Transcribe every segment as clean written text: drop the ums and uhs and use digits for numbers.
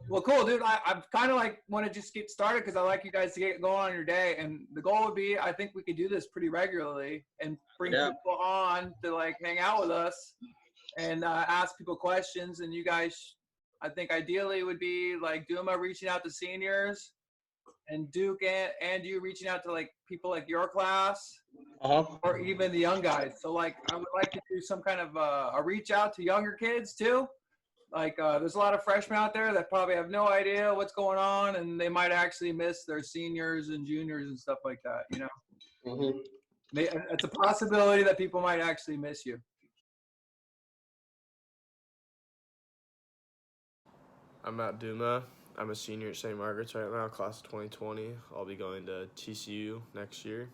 Well, cool, dude. I'm kind of like want to just get started because I like you guys to get going on your day. And the goal would be, I think we could do this pretty regularly and bring Yeah. people on to like hang out with us and ask people questions. And you guys, I think ideally would be like Duma reaching out to seniors and Duke and you reaching out to like people like your class or even the young guys. So like I would like to do some kind of a reach out to younger kids too. Like there's a lot of freshmen out there that probably have no idea what's going on, and they might actually miss their seniors and juniors and stuff like that. You know, Mm-hmm. it's a possibility that people might actually miss you. I'm Matt Duma. I'm a senior at St. Margaret's right now, class of 2020. I'll be going to TCU next year,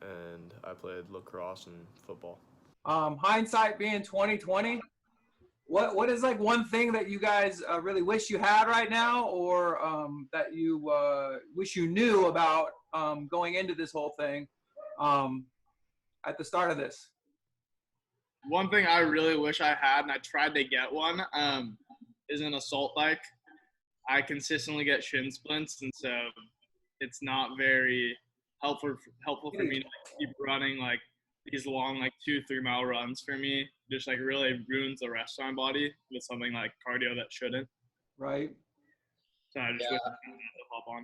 and I played lacrosse and football. Hindsight being 2020, what is like one thing that you guys really wish you had right now, or that you wish you knew about going into this whole thing at the start of this? One thing I really wish I had, and I tried to get one, is an assault bike. I consistently get shin splints, and so it's not very helpful for me to keep running like these long 2-3 mile runs for me. Just like really ruins the rest of my body with something like cardio that shouldn't. Right. So I just wish I had to hop on.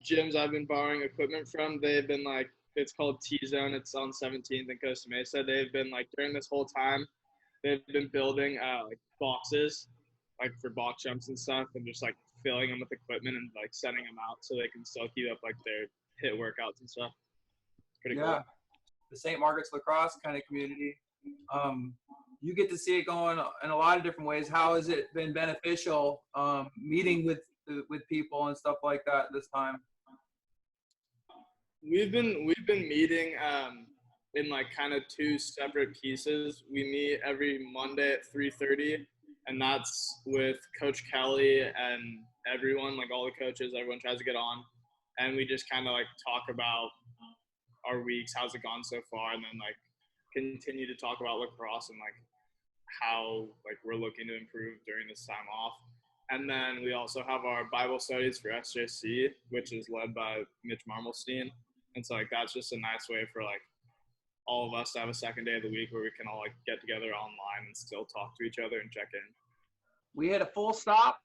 Gyms I've been borrowing equipment from, they've been like, it's called T-Zone. It's on 17th in Costa Mesa. They've been like during this whole time, they've been building like boxes like for box jumps and stuff, and just like filling them with equipment and like sending them out so they can still keep up like their HIIT workouts and stuff. Pretty cool. The St. Margaret's lacrosse kind of community. You get to see it going in a lot of different ways. How has it been beneficial meeting with people and stuff like that this time? We've been meeting in like kind of two separate pieces. We meet every Monday at 3:30, and that's with Coach Kelly and everyone, like all the coaches. Everyone tries to get on, and we just kind of like talk about our weeks, how's it gone so far, and then like continue to talk about lacrosse and like how like we're looking to improve during this time off. And then we also have our Bible studies for SJC, which is led by Mitch Marmelstein. And so like that's just a nice way for like all of us to have a second day of the week where we can all like get together online and still talk to each other and check in. We had a full stop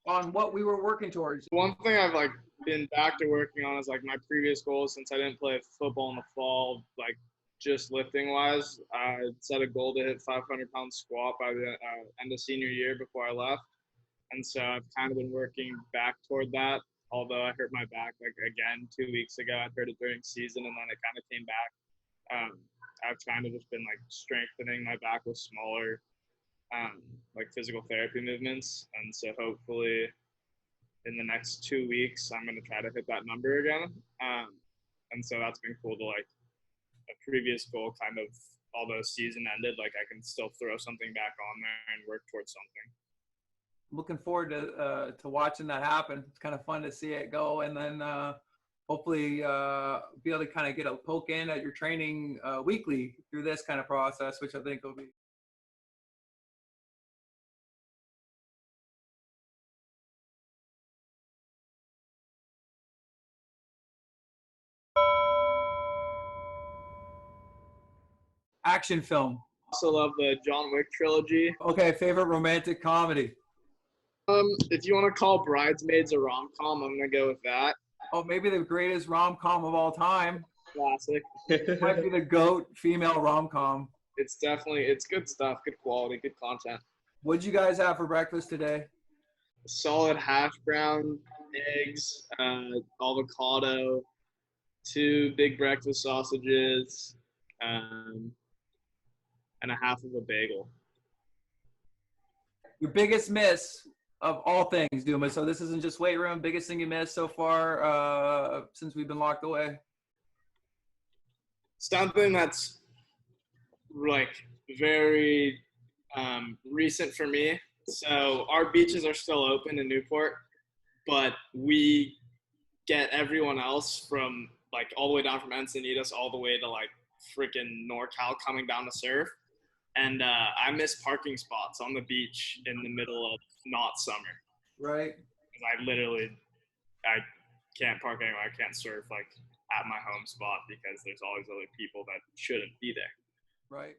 on what we were working towards. One thing I've like been back to working on is like my previous goals since I didn't play football in the fall, like just lifting wise. I set a goal to hit 500-pound squat by the end of senior year before I left. And so I've kind of been working back toward that, although I hurt my back like again 2 weeks ago. I hurt it during season and then it kind of came back. I've kind of just been like strengthening my back with smaller like physical therapy movements. And so hopefully in the next 2 weeks, I'm going to try to hit that number again. And so that's been cool to like a previous goal kind of, although season ended, like I can still throw something back on there and work towards something. Looking forward to watching that happen. It's kind of fun to see it go, and then hopefully be able to kind of get a poke in at your training weekly through this kind of process, which I think will be. Action film. Also love the John Wick trilogy. Okay, favorite romantic comedy. If you want to call Bridesmaids a rom-com, I'm gonna go with that. Oh, maybe the greatest rom-com of all time. Classic. Might be the GOAT female rom-com. It's good stuff, good quality, good content. What'd you guys have for breakfast today? Solid hash brown, eggs, avocado, 2 big breakfast sausages, and a half of a bagel. Your biggest miss of all things, Duma. So this isn't just weight room. Biggest thing you missed so far since we've been locked away? Something that's like very recent for me. So our beaches are still open in Newport, but we get everyone else from like all the way down from Encinitas all the way to like freaking NorCal coming down to surf. And I miss parking spots on the beach in the middle of not summer. Right. Because I can't park anywhere. I can't surf like at my home spot because there's always other people that shouldn't be there. Right.